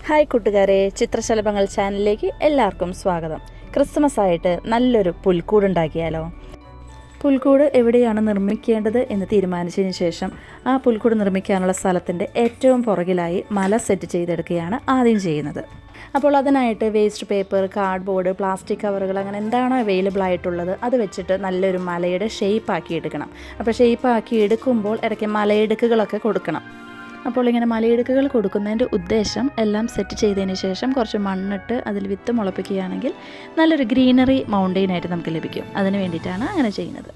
Hi കൂട്ടുകാരെ, ചിത്രശലഭങ്ങൾ ചാനലിലേക്ക് എല്ലാവർക്കും സ്വാഗതം. ക്രിസ്മസ് ആയിട്ട് നല്ലൊരു പുൽക്കൂട് ഉണ്ടാക്കിയാലോ? പുൽക്കൂട് എവിടെയാണ് നിർമ്മിക്കേണ്ടത് എന്ന് തീരുമാനിച്ചതിന് ശേഷം ആ പുൽക്കൂട് നിർമ്മിക്കാനുള്ള സ്ഥലത്തിൻ്റെ ഏറ്റവും പുറകിലായി മല സെറ്റ് ചെയ്തെടുക്കുകയാണ് ആദ്യം ചെയ്യുന്നത്. അപ്പോൾ അതിനായിട്ട് വേസ്റ്റ് പേപ്പർ, കാർഡ്ബോർഡ്, പ്ലാസ്റ്റിക് കവറുകൾ അങ്ങനെ എന്താണോ അവൈലബിൾ ആയിട്ടുള്ളത് അത് വെച്ചിട്ട് നല്ലൊരു മലയുടെ ഷേപ്പ് ആക്കി എടുക്കണം. അപ്പോൾ ഷേപ്പ് ആക്കി എടുക്കുമ്പോൾ ഇടയ്ക്ക് മലയിടുക്കുകളൊക്കെ കൊടുക്കണം. അപ്പോൾ ഇങ്ങനെ മലയിടുക്കുകൾ കൊടുക്കുന്നതിൻ്റെ ഉദ്ദേശം എല്ലാം സെറ്റ് ചെയ്തതിന് ശേഷം കുറച്ച് മണ്ണിട്ട് അതിൽ വിത്ത് മുളപ്പിക്കുകയാണെങ്കിൽ നല്ലൊരു ഗ്രീനറി മൗണ്ടെയിനായിട്ട് നമുക്ക് ലഭിക്കും. അതിന് വേണ്ടിയിട്ടാണ് അങ്ങനെ ചെയ്യുന്നത്.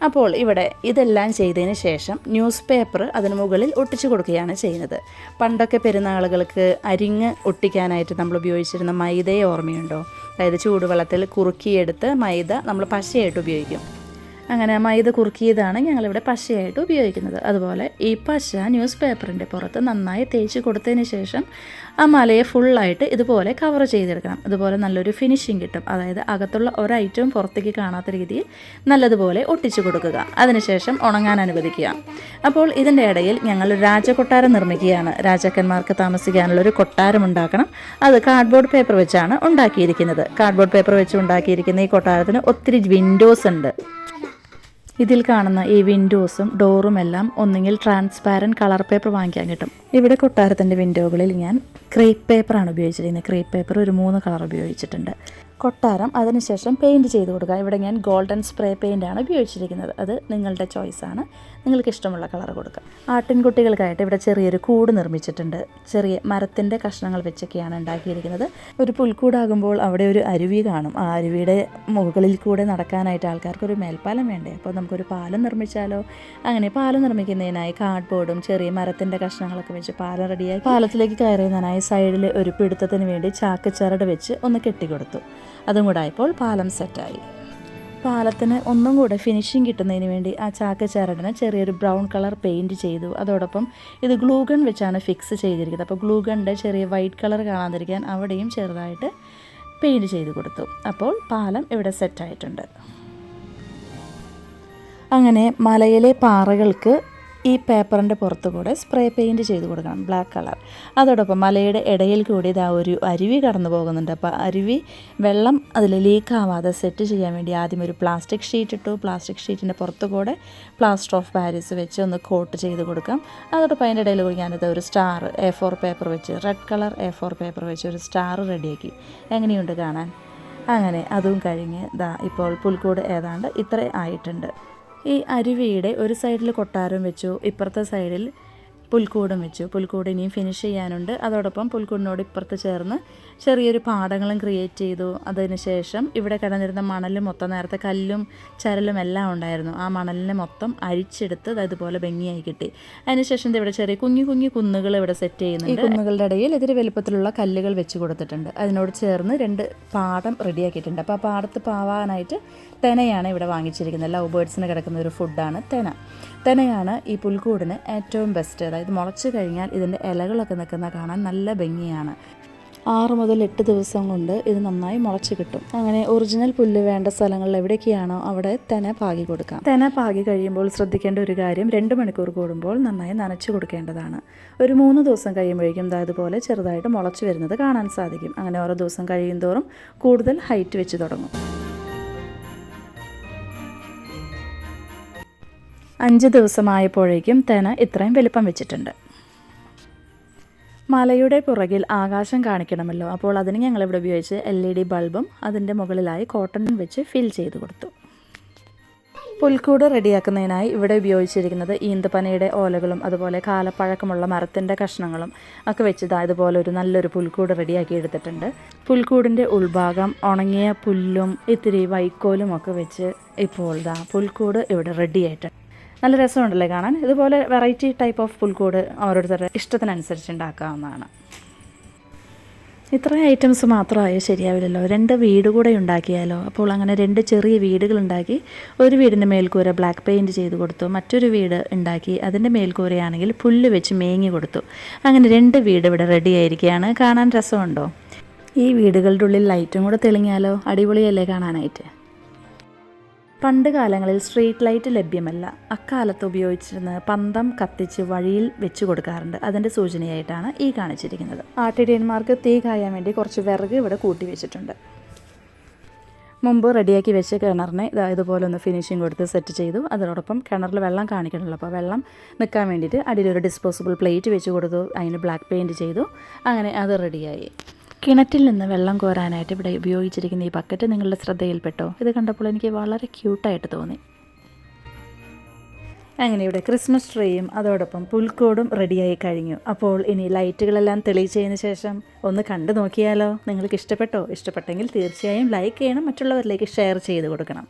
അപ്പോൾ ഇവിടെ ഇതെല്ലാം ചെയ്തതിന് ശേഷം ന്യൂസ് പേപ്പർ അതിന് മുകളിൽ ഒട്ടിച്ചു കൊടുക്കുകയാണ് ചെയ്യുന്നത്. പണ്ടൊക്കെ പെരുന്നാളുകൾക്ക് അരിങ്ങ് ഒട്ടിക്കാനായിട്ട് നമ്മൾ ഉപയോഗിച്ചിരുന്ന മൈദയെ ഓർമ്മയുണ്ടോ? അതായത് ചൂടുവെള്ളത്തിൽ കുറുക്കിയെടുത്ത് മൈദ നമ്മൾ പശയായിട്ട് ഉപയോഗിക്കും. അങ്ങനെ മൈദ കുറുക്കിയതാണ് ഞങ്ങളിവിടെ പശയായിട്ട് ഉപയോഗിക്കുന്നത്. അതുപോലെ ഈ പശ ന്യൂസ് പേപ്പറിൻ്റെ പുറത്ത് നന്നായി തേച്ച് കൊടുത്തതിന് ശേഷം ആ മലയെ ഫുള്ളായിട്ട് ഇതുപോലെ കവർ ചെയ്തെടുക്കണം. അതുപോലെ നല്ലൊരു ഫിനിഷിങ് കിട്ടും. അതായത് അകത്തുള്ള ഒരൈറ്റവും പുറത്തേക്ക് കാണാത്ത രീതിയിൽ നല്ലതുപോലെ ഒട്ടിച്ചു കൊടുക്കുക. അതിനുശേഷം ഉണങ്ങാൻ അനുവദിക്കുക. അപ്പോൾ ഇതിൻ്റെ ഇടയിൽ ഞങ്ങൾ രാജകൊട്ടാരം നിർമ്മിക്കുകയാണ്. രാജാക്കന്മാർക്ക് താമസിക്കാനുള്ളൊരു കൊട്ടാരം ഉണ്ടാക്കണം. അത് കാർഡ്ബോർഡ് പേപ്പർ വെച്ചാണ് ഉണ്ടാക്കിയിരിക്കുന്നത്. കാർഡ്ബോർഡ് പേപ്പർ വെച്ച് ഉണ്ടാക്കിയിരിക്കുന്ന ഈ കൊട്ടാരത്തിന് ഒത്തിരി വിൻഡോസ് ഉണ്ട്. ഇതിൽ കാണുന്ന ഈ വിൻഡോസും ഡോറും എല്ലാം ഒന്നുകിൽ ട്രാൻസ്പാരൻറ്റ് കളർ പേപ്പർ വാങ്ങിക്കാൻ കിട്ടും. ഇവിടെ കൊട്ടാരത്തിൻ്റെ വിൻഡോകളിൽ ഞാൻ ക്രേപ്പ് പേപ്പറാണ് ഉപയോഗിച്ചിരിക്കുന്നത്. ക്രേപ്പ് പേപ്പർ ഒരു 3 കളർ ഉപയോഗിച്ചിട്ടുണ്ട്. കൊട്ടാരം അതിനുശേഷം പെയിൻറ്റ് ചെയ്ത് കൊടുക്കുക. ഇവിടെ ഞാൻ ഗോൾഡൻ സ്പ്രേ പെയിൻ്റാണ് ഉപയോഗിച്ചിരിക്കുന്നത്. അത് നിങ്ങളുടെ ചോയ്സാണ്. നിങ്ങൾക്ക് ഇഷ്ടമുള്ള കളർ കൊടുക്കുക. ആട്ടിൻകുട്ടികൾക്കായിട്ട് ഇവിടെ ചെറിയൊരു കൂട് നിർമ്മിച്ചിട്ടുണ്ട്. ചെറിയ മരത്തിൻ്റെ കഷ്ണങ്ങൾ വെച്ചൊക്കെയാണ് ഉണ്ടാക്കിയിരിക്കുന്നത്. ഒരു പുൽക്കൂടാകുമ്പോൾ അവിടെ ഒരു അരുവി കാണും. ആ അരുവിയുടെ മുകളിൽ കൂടെ നടക്കാനായിട്ട് ആൾക്കാർക്കൊരു മേൽപ്പാലം വേണ്ടേ? അപ്പോൾ നമുക്കൊരു പാലം നിർമ്മിച്ചാലോ? അങ്ങനെ പാലം നിർമ്മിക്കുന്നതിനായി കാർഡ്ബോർഡും ചെറിയ മരത്തിൻ്റെ കഷ്ണങ്ങളൊക്കെ വെച്ച് പാലം റെഡിയാക്കി പാലത്തിലേക്ക് കയറുന്നതിനായി സൈഡിൽ ഒരു പിടുത്തത്തിന് വേണ്ടി ചാക്ക് ചരട് വെച്ച് ഒന്ന് കെട്ടിക്കൊടുത്തു. അതും കൂടെ ആയപ്പോൾ പാലം സെറ്റായി. പാലത്തിന് ഒന്നും കൂടെ ഫിനിഷിങ് കിട്ടുന്നതിന് വേണ്ടി ആ ചാക്ക് ചരടിന് ചെറിയൊരു ബ്രൗൺ കളർ പെയിൻറ്റ് ചെയ്തു. അതോടൊപ്പം ഇത് ഗ്ലൂഗൺ വെച്ചാണ് ഫിക്സ് ചെയ്തിരിക്കുന്നത്. അപ്പോൾ ഗ്ലൂഗണിൻ്റെ ചെറിയ വൈറ്റ് കളർ കാണാതിരിക്കാൻ അവിടെയും ചെറുതായിട്ട് പെയിൻറ്റ് ചെയ്ത് കൊടുത്തു. അപ്പോൾ പാലം ഇവിടെ സെറ്റായിട്ടുണ്ട്. അങ്ങനെ മലയിലെ പാറകൾക്ക് ഈ പേപ്പറിൻ്റെ പുറത്തു കൂടെ സ്പ്രേ പെയിൻറ്റ് ചെയ്ത് കൊടുക്കണം, ബ്ലാക്ക് കളർ. അതോടൊപ്പം മലയുടെ ഇടയിൽ കൂടി ഇതാ ഒരു അരുവി കടന്നു പോകുന്നുണ്ട്. അപ്പോൾ അരുവി വെള്ളം അതിൽ ലീക്കാവാതെ സെറ്റ് ചെയ്യാൻ വേണ്ടി ആദ്യം ഒരു പ്ലാസ്റ്റിക് ഷീറ്റ് ഇട്ടു. പ്ലാസ്റ്റിക് ഷീറ്റിൻ്റെ പുറത്തു കൂടെ പ്ലാസ്റ്റർ ഓഫ് പാരീസ് വെച്ച് ഒന്ന് കോട്ട് ചെയ്ത് കൊടുക്കാം. അതോടൊപ്പം അതിൻ്റെ ഇടയിൽ കൂടി ഞാനത് ഒരു സ്റ്റാർ A4 പേപ്പർ വെച്ച്, റെഡ് കളർ A4 പേപ്പർ വെച്ച് ഒരു സ്റ്റാർ റെഡിയാക്കി. എങ്ങനെയുണ്ട് കാണാൻ? അങ്ങനെ അതും കഴിഞ്ഞ് ഇപ്പോൾ പുൽക്കൂട് ഏതാണ്ട് ഇത്ര ആയിട്ടുണ്ട്. ഈ അരുവിയുടെ ഒരു സൈഡിൽ കൊട്ടാരം വെച്ചു, ഇപ്പുറത്തെ സൈഡിൽ പുൽക്കൂടും വെച്ചു. പുൽക്കൂട് ഇനിയും ഫിനിഷ് ചെയ്യാനുണ്ട്. അതോടൊപ്പം പുൽക്കൂടിനോട് ഇപ്പുറത്ത് ചേർന്ന് ചെറിയൊരു പാടങ്ങളും ക്രിയേറ്റ് ചെയ്തു. അതിനുശേഷം ഇവിടെ കിടന്നിരുന്ന മണൽ മൊത്തം, നേരത്തെ കല്ലും ചരലും എല്ലാം ഉണ്ടായിരുന്നു, ആ മണലിനെ മൊത്തം അരിച്ചെടുത്ത് അതുപോലെ ഭംഗിയായി കിട്ടി. അതിനുശേഷം ഇവിടെ ചെറിയ കുഞ്ഞു കുഞ്ഞു കുന്നുകൾ ഇവിടെ സെറ്റ് ചെയ്യുന്നുണ്ട്. ഈ കുന്നുകളുടെ ഇടയിൽ ഇതിരി വലുപ്പത്തിലുള്ള കല്ലുകൾ വെച്ച് കൊടുത്തിട്ടുണ്ട്. അതിനോട് ചേർന്ന് 2 പാടം റെഡിയാക്കിയിട്ടുണ്ട്. അപ്പോൾ ആ പാടത്ത് പാവാനായിട്ട് തെനയാണ് ഇവിടെ വാങ്ങിച്ചിരിക്കുന്നത്. ലവ് ബേർഡ്സിന് കിടക്കുന്ന ഒരു ഫുഡാണ് തെന. തെനയാണ് ഈ പുൽക്കൂടിന് ഏറ്റവും ബെസ്റ്റ്. അതായത് മുളച്ച് കഴിഞ്ഞാൽ ഇതിൻ്റെ ഇലകളൊക്കെ നിൽക്കുന്ന കാണാൻ നല്ല ഭംഗിയാണ്. 6 മുതൽ 8 ദിവസം കൊണ്ട് ഇത് നന്നായി മുളച്ച് കിട്ടും. അങ്ങനെ ഒറിജിനൽ പുല്ല് വേണ്ട സ്ഥലങ്ങളിൽ എവിടെയൊക്കെയാണോ അവിടെ തെന പാകി കൊടുക്കാം. തെന പാകി കഴിയുമ്പോൾ ശ്രദ്ധിക്കേണ്ട ഒരു കാര്യം, 2 മണിക്കൂർ കൂടുമ്പോൾ നന്നായി നനച്ചു കൊടുക്കേണ്ടതാണ്. ഒരു 3 ദിവസം കഴിയുമ്പോഴേക്കും അതുപോലെ ചെറുതായിട്ട് മുളച്ച് വരുന്നത് കാണാൻ സാധിക്കും. അങ്ങനെ ഓരോ ദിവസം കഴിയും തോറും കൂടുതൽ ഹൈറ്റ് വെച്ച് തുടങ്ങും. 5 ദിവസമായപ്പോഴേക്കും തെന ഇത്രയും വലിപ്പം വെച്ചിട്ടുണ്ട്. മലയുടെ പുറകിൽ ആകാശം കാണിക്കണമല്ലോ. അപ്പോൾ അതിന് ഞങ്ങളിവിടെ ഉപയോഗിച്ച് LED ബൾബും അതിൻ്റെ മുകളിലായി കോട്ടൺ വെച്ച് ഫിൽ ചെയ്ത് കൊടുത്തു. പുൽക്കൂട് റെഡിയാക്കുന്നതിനായി ഇവിടെ ഉപയോഗിച്ചിരിക്കുന്നത് ഈന്തപ്പനയുടെ ഓലകളും അതുപോലെ കാലപ്പഴക്കമുള്ള മരത്തിൻ്റെ കഷ്ണങ്ങളും ഒക്കെ വെച്ച് ഇതുപോലെ ഒരു നല്ലൊരു പുൽക്കൂട് റെഡിയാക്കി എടുത്തിട്ടുണ്ട്. പുൽക്കൂടിൻ്റെ ഉൾഭാഗം ഉണങ്ങിയ പുല്ലും ഇത്തിരി വൈക്കോലും ഒക്കെ വെച്ച് ഇപ്പോൾ പുൽക്കൂട് ഇവിടെ റെഡിയായിട്ടുണ്ട്. നല്ല രസമുണ്ടല്ലേ കാണാൻ? ഇതുപോലെ വെറൈറ്റി ടൈപ്പ് ഓഫ് പുൽക്കൂട് ഓരോരുത്തരുടെ ഇഷ്ടത്തിനനുസരിച്ച് ഉണ്ടാക്കാവുന്നതാണ്. ഇത്രയും ഐറ്റംസ് മാത്രമായോ ശരിയാവില്ലല്ലോ, 2 വീട് കൂടെ ഉണ്ടാക്കിയാലോ? അപ്പോൾ അങ്ങനെ 2 ചെറിയ വീടുകളുണ്ടാക്കി. ഒരു വീടിൻ്റെ മേൽക്കൂര ബ്ലാക്ക് പെയിൻറ്റ് ചെയ്ത് കൊടുത്തു. മറ്റൊരു വീട് ഉണ്ടാക്കി അതിൻ്റെ മേൽക്കൂരയാണെങ്കിൽ പുല്ല് വെച്ച് മേങ്ങി കൊടുത്തു. അങ്ങനെ 2 വീട് ഇവിടെ റെഡി ആയിരിക്കുകയാണ്. കാണാൻ രസമുണ്ടോ? ഈ വീടുകളുടെ ഉള്ളിൽ ലൈറ്റും കൂടെ തെളിഞ്ഞാലോ? അടിപൊളിയല്ലേ കാണാനായിട്ട്? പണ്ട് കാലങ്ങളിൽ സ്ട്രീറ്റ് ലൈറ്റ് ലഭ്യമല്ല. അക്കാലത്ത് ഉപയോഗിച്ചിരുന്ന പന്തം കത്തിച്ച് വഴിയിൽ വെച്ച് കൊടുക്കാറുണ്ട്. അതിൻ്റെ സൂചനയായിട്ടാണ് ഈ കാണിച്ചിരിക്കുന്നത്. ആട്ടിടയന്മാർക്ക് തീ കായാൻ വേണ്ടി കുറച്ച് വിറക് ഇവിടെ കൂട്ടി വെച്ചിട്ടുണ്ട്. മുമ്പ് റെഡിയാക്കി വെച്ച കിണറിനെ ഇതുപോലെ ഒന്ന് ഫിനിഷിങ് കൊടുത്ത് സെറ്റ് ചെയ്തു. അതോടൊപ്പം കിണറിൽ വെള്ളം കാണിക്കണമല്ലോ, അപ്പോൾ വെള്ളം നിൽക്കാൻ വേണ്ടിയിട്ട് അടിയിലൊരു ഡിസ്പോസിബിൾ പ്ലേറ്റ് വെച്ച് കൊടുത്തു. അതിന് ബ്ലാക്ക് പെയിൻറ്റ് ചെയ്തു. അങ്ങനെ അത് റെഡിയായി. കിണറ്റിൽ നിന്ന് വെള്ളം കോരാനായിട്ട് ഇവിടെ ഉപയോഗിച്ചിരിക്കുന്ന ഈ ബക്കറ്റ് നിങ്ങളുടെ ശ്രദ്ധയിൽപ്പെട്ടോ? ഇത് കണ്ടപ്പോൾ എനിക്ക് വളരെ ക്യൂട്ടായിട്ട് തോന്നി. അങ്ങനെ ഇവിടെ ക്രിസ്മസ് ട്രീയും അതോടൊപ്പം പുൽക്കൂടും റെഡിയായി കഴിഞ്ഞു. അപ്പോൾ ഇനി ലൈറ്റുകളെല്ലാം തെളിയിച്ചതിന് ശേഷം ഒന്ന് കണ്ടു നോക്കിയാലോ? നിങ്ങൾക്ക് ഇഷ്ടപ്പെട്ടോ? ഇഷ്ടപ്പെട്ടെങ്കിൽ തീർച്ചയായും ലൈക്ക് ചെയ്യണം, മറ്റുള്ളവരിലേക്ക് ഷെയർ ചെയ്ത് കൊടുക്കണം.